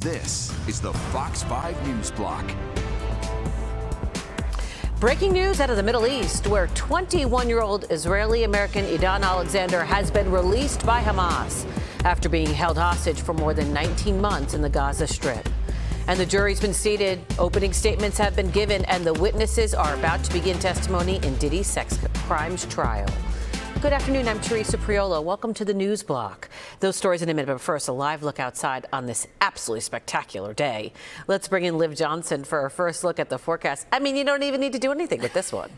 This is the Fox 5 News Block. Breaking news out of the Middle East, where 21-year-old Israeli-American Edan Alexander has been released by Hamas after being held hostage for more than 19 months in the Gaza Strip. And the jury's been seated, opening statements have been given, and the witnesses are about to begin testimony in Diddy's sex crimes trial. Good afternoon, I'm Teresa Priola. Welcome to the News Block. Those stories in a minute, but first, a live look outside on this absolutely spectacular day. Let's bring in Liv Johnson for our first look at the forecast. I mean, you don't even need to do anything with this one.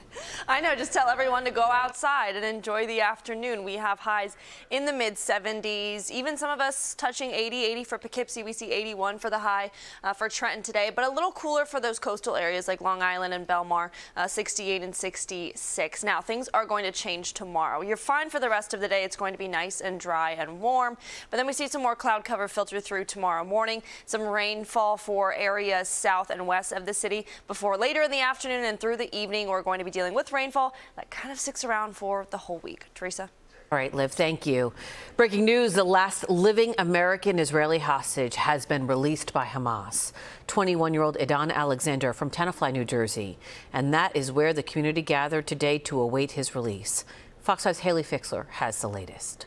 I know, just tell everyone to go outside and enjoy the afternoon. We have highs in the mid-70s, even some of us touching 80 for Poughkeepsie. We see 81 for the high for Trenton today, but a little cooler for those coastal areas like Long Island and Belmar, 68 and 66. Now, things are going to change tomorrow. You're fine for the rest of the day. It's going to be nice and dry and warm, but then we see some more cloud cover filter through tomorrow morning. Some rainfall for areas south and west of the city before later in the afternoon and through the evening. We're going to be dealing with rainfall that kind of sticks around for the whole week. Teresa. All right, Liv, thank you. Breaking news, the last living American Israeli hostage has been released by Hamas. 21-year-old Edan Alexander from Tenafly, New Jersey. And that is where the community gathered today to await his release. Fox 5's Haley Fixler has the latest.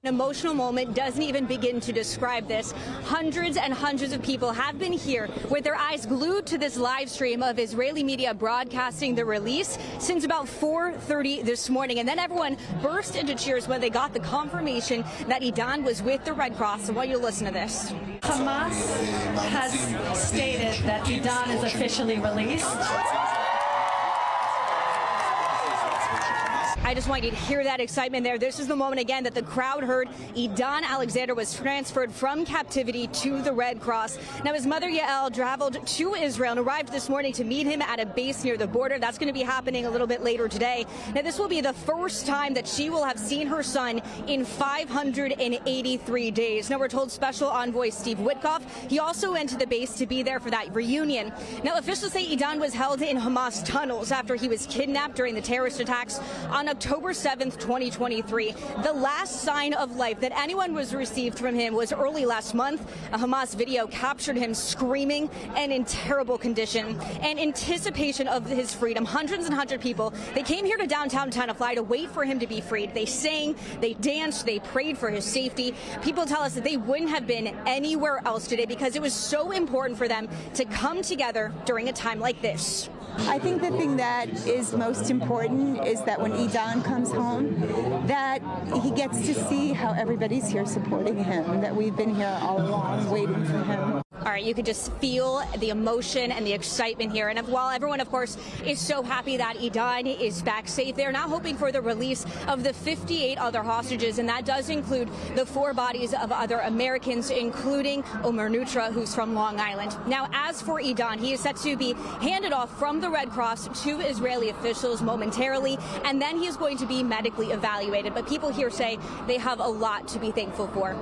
An emotional moment doesn't even begin to describe this. Hundreds and hundreds of people have been here with their eyes glued to this live stream of Israeli media broadcasting the release since about 4:30 this morning. And then everyone burst into cheers when they got the confirmation that Edan was with the Red Cross. I want you to listen to this. Hamas has stated that Edan is officially released. I just want you to hear that excitement there. This is the moment again that the crowd heard. Edan Alexander was transferred from captivity to the Red Cross. Now his mother Yael traveled to Israel and arrived this morning to meet him at a base near the border. That's going to be happening a little bit later today. Now this will be the first time that she will have seen her son in 583 days. Now we're told Special Envoy Steve Witkoff, he also went to the base to be there for that reunion. Now officials say Edan was held in Hamas tunnels after he was kidnapped during the terrorist attacks on October 7th, 2023. The last sign of life that anyone was received from him was early last month. A Hamas video captured him screaming and in terrible condition. In anticipation of his freedom, hundreds and hundreds of people, they came here to downtown Tenafly to wait for him to be freed. They sang, they danced, they prayed for his safety. People tell us that they wouldn't have been anywhere else today because it was so important for them to come together during a time like this. I think the thing that is most important is that when Edan comes home, that he gets to see how everybody's here supporting him, that we've been here all along waiting for him. All right, you could just feel the emotion and the excitement here. And while everyone, of course, is so happy that Edan is back safe, they're now hoping for the release of the 58 other hostages, and that does include the 4 bodies of other Americans, including Omer Nutra, who's from Long Island. Now, as for Edan, he is set to be handed off from the Red Cross to Israeli officials momentarily, and then he is going to be medically evaluated. But people here say they have a lot to be thankful for.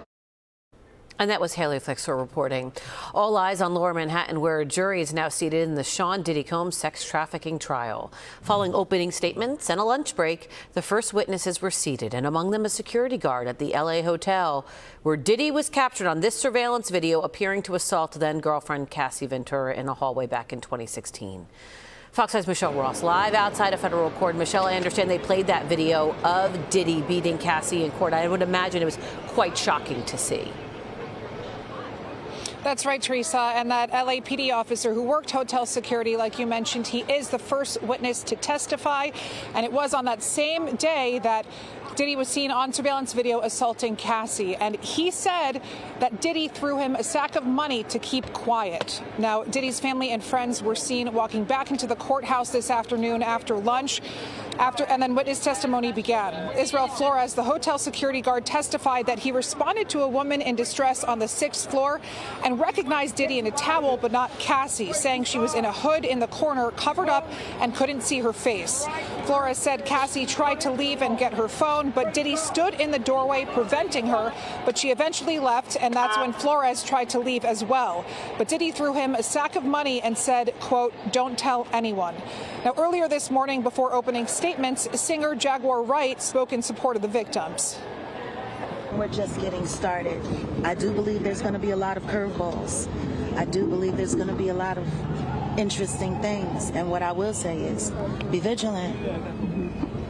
And that was Haley Fixler reporting. All eyes on Lower Manhattan, where a jury is now seated in the Sean Diddy Combs sex trafficking trial. Following opening statements and a lunch break, the first witnesses were seated, and among them a security guard at the L.A. hotel, where Diddy was captured on this surveillance video appearing to assault then-girlfriend Cassie Ventura in a hallway back in 2016. Fox 5's Michelle Ross live outside a federal court. Michelle, I understand they played that video of Diddy beating Cassie in court. I would imagine it was quite shocking to see. That's right, Teresa. And that LAPD officer who worked hotel security, like you mentioned, he is the first witness to testify. And it was on that same day that Diddy was seen on surveillance video assaulting Cassie, and he said that Diddy threw him a sack of money to keep quiet. Now, Diddy's family and friends were seen walking back into the courthouse this afternoon after lunch, and then witness testimony began. Israel Flores, the hotel security guard, testified that he responded to a woman in distress on the 6th floor and recognized Diddy in a towel, but not Cassie, saying she was in a hood in the corner, covered up, and couldn't see her face. Flores said Cassie tried to leave and get her phone, but Diddy stood in the doorway preventing her, but she eventually left, and that's when Flores tried to leave as well. But Diddy threw him a sack of money and said, quote, "Don't tell anyone." Now, earlier this morning, before opening statements, singer Jaguar Wright spoke in support of the victims. we're just getting started. I do believe there's going to be a lot of curveballs. I do believe there's going to be a lot of interesting things. And what I will say is, be vigilant.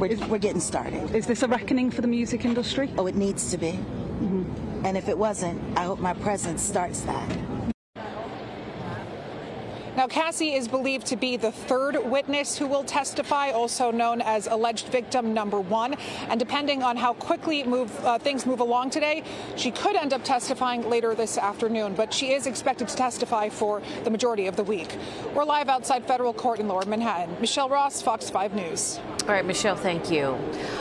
We're getting started. Is this a reckoning for the music industry? Oh, it needs to be. And if it wasn't, I hope my presence starts that. Now, Cassie is believed to be the third witness who will testify, also known as alleged victim number 1. And depending on how quickly things move along today, she could end up testifying later this afternoon. But she is expected to testify for the majority of the week. We're live outside federal court in Lower Manhattan. Michelle Ross, Fox 5 News. All right, Michelle, thank you.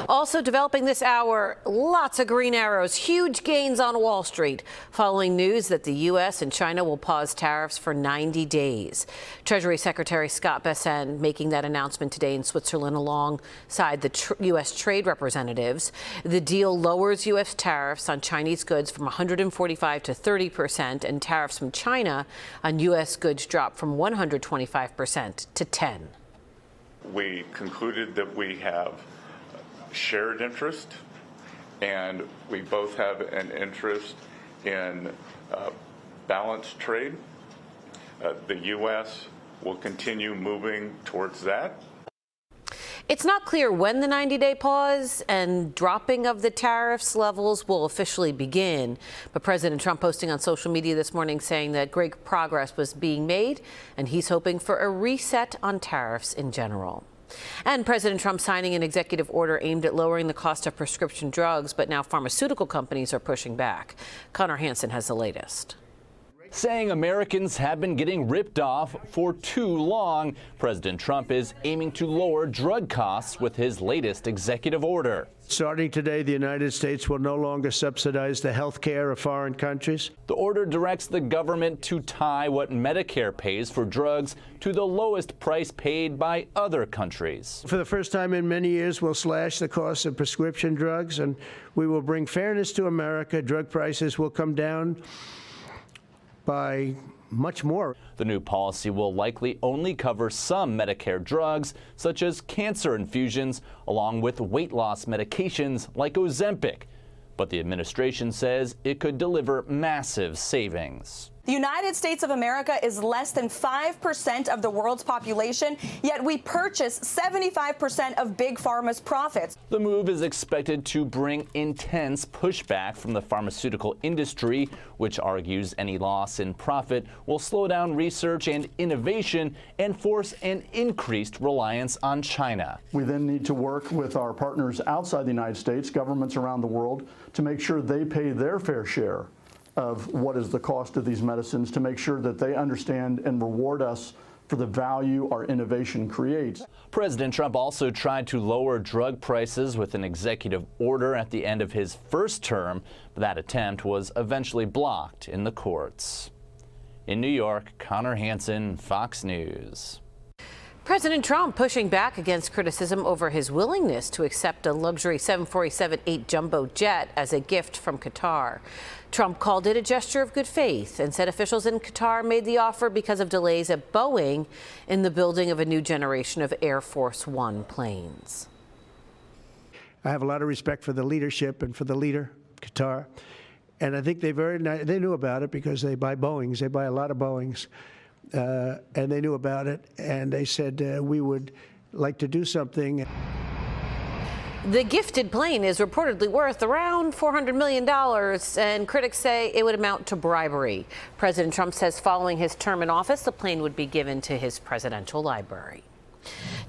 Also developing this hour, lots of green arrows, huge gains on Wall Street, following news that the U.S. and China will pause tariffs for 90 days. Treasury Secretary Scott Bessent making that announcement today in Switzerland alongside the U.S. trade representatives. The deal lowers U.S. tariffs on Chinese goods from 145% to 30%, and tariffs from China on U.S. goods drop from 125% to 10%. We concluded that we have shared interest, and we both have an interest in balanced trade. The U.S. will continue moving towards that. It's not clear when the 90-day pause and dropping of the tariffs levels will officially begin. But President Trump posting on social media this morning saying that great progress was being made, and he's hoping for a reset on tariffs in general. And President Trump signing an executive order aimed at lowering the cost of prescription drugs, but now pharmaceutical companies are pushing back. Connor Hansen has the latest. Saying Americans have been getting ripped off for too long, President Trump is aiming to lower drug costs with his latest executive order. Starting today, the United States will no longer subsidize the health care of foreign countries. The order directs the government to tie what Medicare pays for drugs to the lowest price paid by other countries. For the first time in many years, we'll slash the cost of prescription drugs, and we will bring fairness to America. Drug prices will come down by much more. The new policy will likely only cover some Medicare drugs, such as cancer infusions, along with weight loss medications like Ozempic. But the administration says it could deliver massive savings. The United States of America is less than 5% of the world's population, yet we purchase 75% of Big Pharma's profits. The move is expected to bring intense pushback from the pharmaceutical industry, which argues any loss in profit will slow down research and innovation and force an increased reliance on China. We then need to work with our partners outside the United States, governments around the world, to make sure they pay their fair share of what is the cost of these medicines, to make sure that they understand and reward us for the value our innovation creates. President Trump also tried to lower drug prices with an executive order at the end of his first term, but that attempt was eventually blocked in the courts. In New York, Connor Hansen, Fox News. President Trump pushing back against criticism over his willingness to accept a luxury 747-8 jumbo jet as a gift from Qatar. Trump called it a gesture of good faith and said officials in Qatar made the offer because of delays at Boeing in the building of a new generation of Air Force One planes. I have a lot of respect for the leadership and for the leader, Qatar. And I think they knew about it because they buy Boeings. They buy a lot of Boeings. And they knew about it, and they said, we would like to do something. The gifted plane is reportedly worth around $400 million, and critics say it would amount to bribery. President Trump says following his term in office, the plane would be given to his presidential library.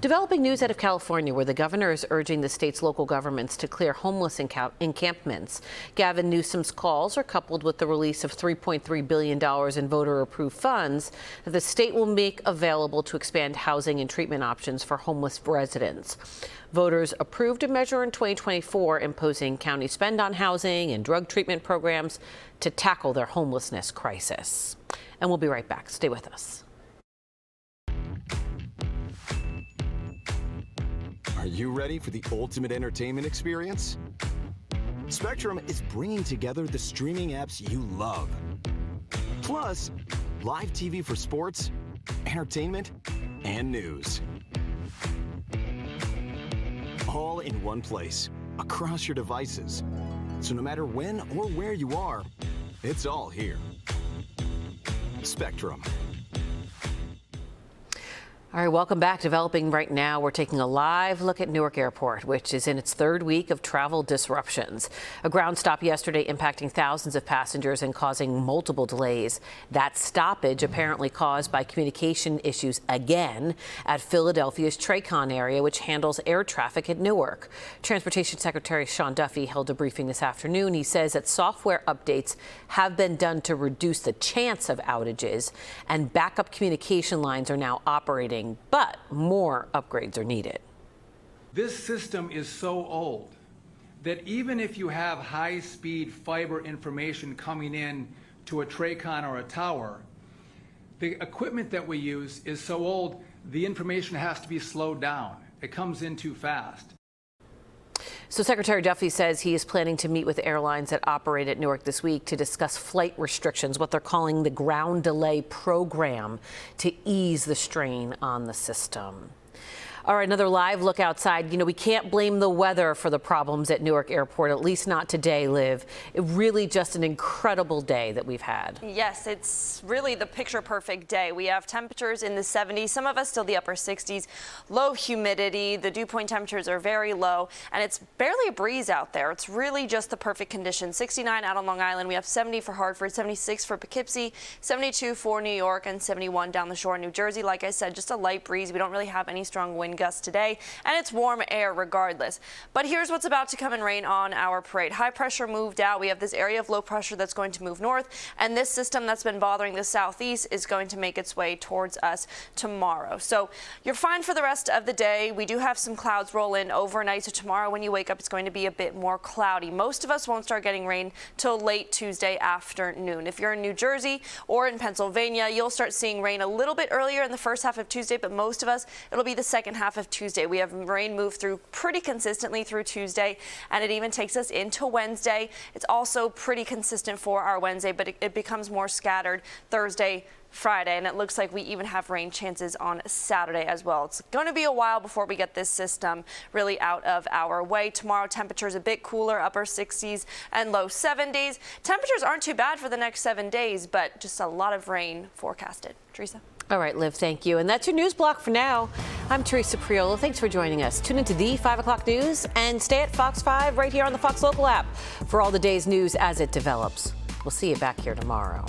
Developing news out of California, where the governor is urging the state's local governments to clear homeless encampments. Gavin Newsom's calls are coupled with the release of $3.3 billion in voter-approved funds that the state will make available to expand housing and treatment options for homeless residents. Voters approved a measure in 2024 imposing county spend on housing and drug treatment programs to tackle their homelessness crisis. And we'll be right back. Stay with us. Are you ready for the ultimate entertainment experience? Spectrum is bringing together the streaming apps you love. Plus, live TV for sports, entertainment, and news. All in one place, across your devices. So no matter when or where you are, it's all here. Spectrum. All right, welcome back. Developing right now, we're taking a live look at Newark Airport, which is in its third week of travel disruptions. A ground stop yesterday impacting thousands of passengers and causing multiple delays. That stoppage apparently caused by communication issues again at Philadelphia's Tracon area, which handles air traffic at Newark. Transportation Secretary Sean Duffy held a briefing this afternoon. He says that software updates have been done to reduce the chance of outages, and backup communication lines are now operating, but more upgrades are needed. This system is so old that even if you have high-speed fiber information coming in to a Tracon or a tower, the equipment that we use is so old, the information has to be slowed down. It comes in too fast. So Secretary Duffy says he is planning to meet with airlines that operate at Newark this week to discuss flight restrictions, what they're calling the ground delay program, to ease the strain on the system. All right, another live look outside. You know, we can't blame the weather for the problems at Newark Airport, at least not today, Liv. Really just an incredible day that we've had. Yes, it's really the picture-perfect day. We have temperatures in the 70s, some of us still the upper 60s, low humidity, the dew point temperatures are very low, and it's barely a breeze out there. It's really just the perfect conditions. 69 out on Long Island. We have 70 for Hartford, 76 for Poughkeepsie, 72 for New York, and 71 down the shore in New Jersey. Like I said, just a light breeze. We don't really have any strong wind gusts today, and it's warm air regardless. But here's what's about to come and rain on our parade. High pressure moved out. We have this area of low pressure that's going to move north, and this system that's been bothering the southeast is going to make its way towards us tomorrow. So you're fine for the rest of the day. We do have some clouds roll in overnight, so tomorrow when you wake up, it's going to be a bit more cloudy. Most of us won't start getting rain till late Tuesday afternoon. If you're in New Jersey or in Pennsylvania, you'll start seeing rain a little bit earlier in the first half of Tuesday, but most of us, it'll be the second half of Tuesday. We have rain move through pretty consistently through Tuesday, and it even takes us into Wednesday. It's also pretty consistent for our Wednesday, but it becomes more scattered Thursday, Friday, and it looks like we even have rain chances on Saturday as well. It's going to be a while before we get this system really out of our way. Tomorrow, temperatures a bit cooler, upper 60s and low 70s. Temperatures aren't too bad for the next 7 days, but just a lot of rain forecasted. Teresa? All right, Liv, thank you. And that's your news block for now. I'm Teresa Priolo. Thanks for joining us. Tune into the 5 o'clock news and stay at Fox 5 right here on the Fox Local app for all the day's news as it develops. We'll see you back here tomorrow.